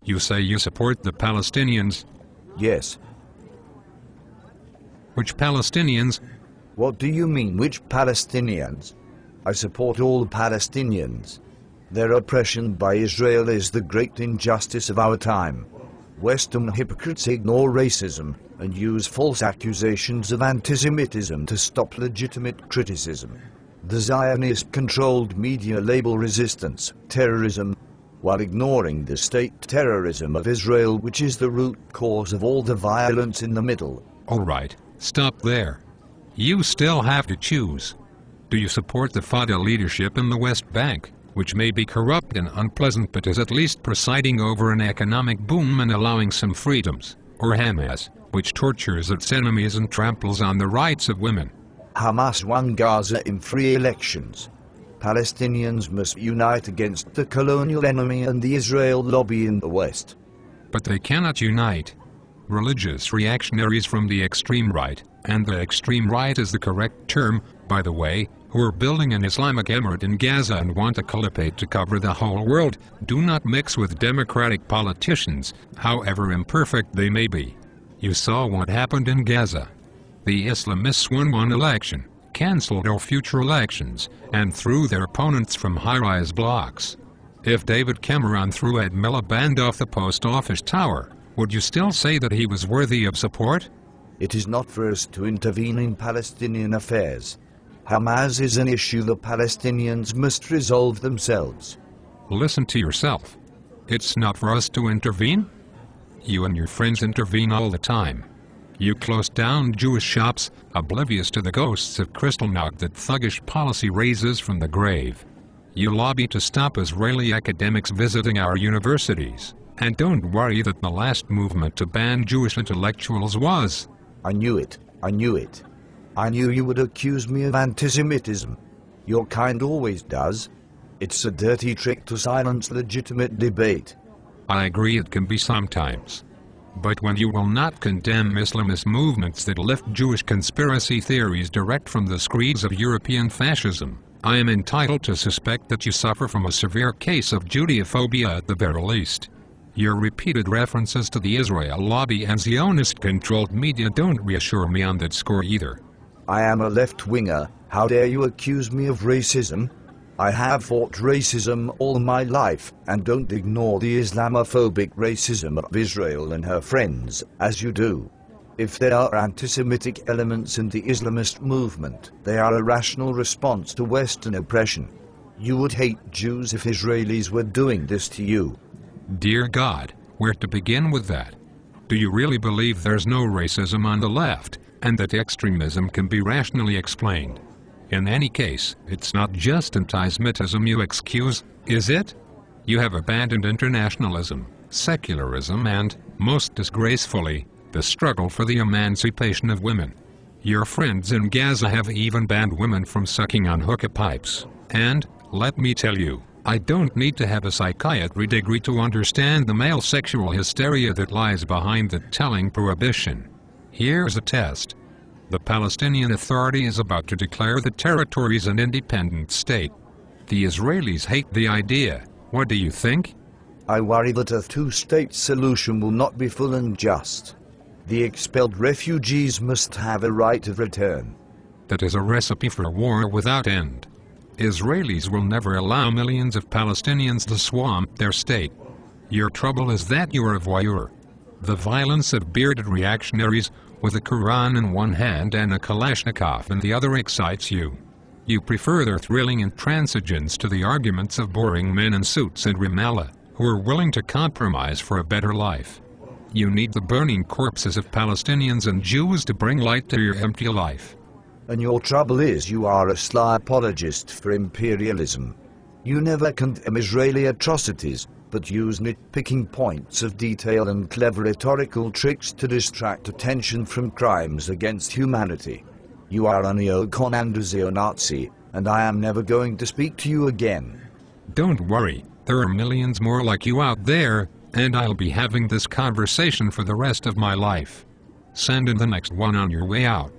You say you support the Palestinians? Yes. Which Palestinians? What do you mean, which Palestinians? I support all Palestinians. Their oppression by Israel is the great injustice of our time. Western hypocrites ignore racism and use false accusations of antisemitism to stop legitimate criticism. The Zionist-controlled media label resistance terrorism, while ignoring the state terrorism of Israel, which is the root cause of all the violence in the Middle. All right, stop there. You still have to choose. Do you support the Fatah leadership in the West Bank, which may be corrupt and unpleasant but is at least presiding over an economic boom and allowing some freedoms, or Hamas, which tortures its enemies and tramples on the rights of women? Hamas won Gaza in free elections. Palestinians must unite against the colonial enemy and the Israel lobby in the West. But they cannot unite. Religious reactionaries from the extreme right, and the extreme right is the correct term, by the way, who are building an Islamic emirate in Gaza and want a caliphate to cover the whole world, do not mix with democratic politicians, however imperfect they may be. You saw what happened in Gaza. The Islamists won one election, cancelled all future elections, and threw their opponents from high-rise blocks. If David Cameron threw Ed Miliband off the post office tower, would you still say that he was worthy of support? It is not for us to intervene in Palestinian affairs. Hamas is an issue the Palestinians must resolve themselves. Listen to yourself. It's not for us to intervene? You and your friends intervene all the time. You close down Jewish shops, oblivious to the ghosts of Kristallnacht that thuggish policy raises from the grave. You lobby to stop Israeli academics visiting our universities. And don't worry that the last movement to ban Jewish intellectuals was... I knew it. I knew it. I knew you would accuse me of antisemitism. Your kind always does. It's a dirty trick to silence legitimate debate. I agree it can be sometimes. But when you will not condemn Islamist movements that lift Jewish conspiracy theories direct from the screeds of European fascism, I am entitled to suspect that you suffer from a severe case of Judeophobia at the very least. Your repeated references to the Israel lobby and Zionist-controlled media don't reassure me on that score either. I am a left-winger. How dare you accuse me of racism? I have fought racism all my life, and don't ignore the Islamophobic racism of Israel and her friends, as you do. If there are anti-Semitic elements in the Islamist movement, they are a rational response to Western oppression. You would hate Jews if Israelis were doing this to you. Dear God, where to begin with that? Do you really believe there's no racism on the left, and that extremism can be rationally explained? In any case, it's not just anti-Semitism you excuse, is it? You have abandoned internationalism, secularism and, most disgracefully, the struggle for the emancipation of women. Your friends in Gaza have even banned women from sucking on hookah pipes. And, let me tell you, I don't need to have a psychiatry degree to understand the male sexual hysteria that lies behind the telling prohibition. Here's a test. The Palestinian Authority is about to declare the territories an independent state. The Israelis hate the idea. What do you think? I worry that a two-state solution will not be full and just. The expelled refugees must have a right of return. That is a recipe for a war without end. Israelis will never allow millions of Palestinians to swamp their state. Your trouble is that you're a voyeur. The violence of bearded reactionaries with a Quran in one hand and a Kalashnikov in the other excites you. You prefer their thrilling intransigence to the arguments of boring men in suits in Ramallah, who are willing to compromise for a better life. You need the burning corpses of Palestinians and Jews to bring light to your empty life. And your trouble is you are a sly apologist for imperialism. You never condemn Israeli atrocities, but use nitpicking points of detail and clever rhetorical tricks to distract attention from crimes against humanity. You are a neocon and a neo-Nazi, and I am never going to speak to you again. Don't worry, there are millions more like you out there, and I'll be having this conversation for the rest of my life. Send in the next one on your way out.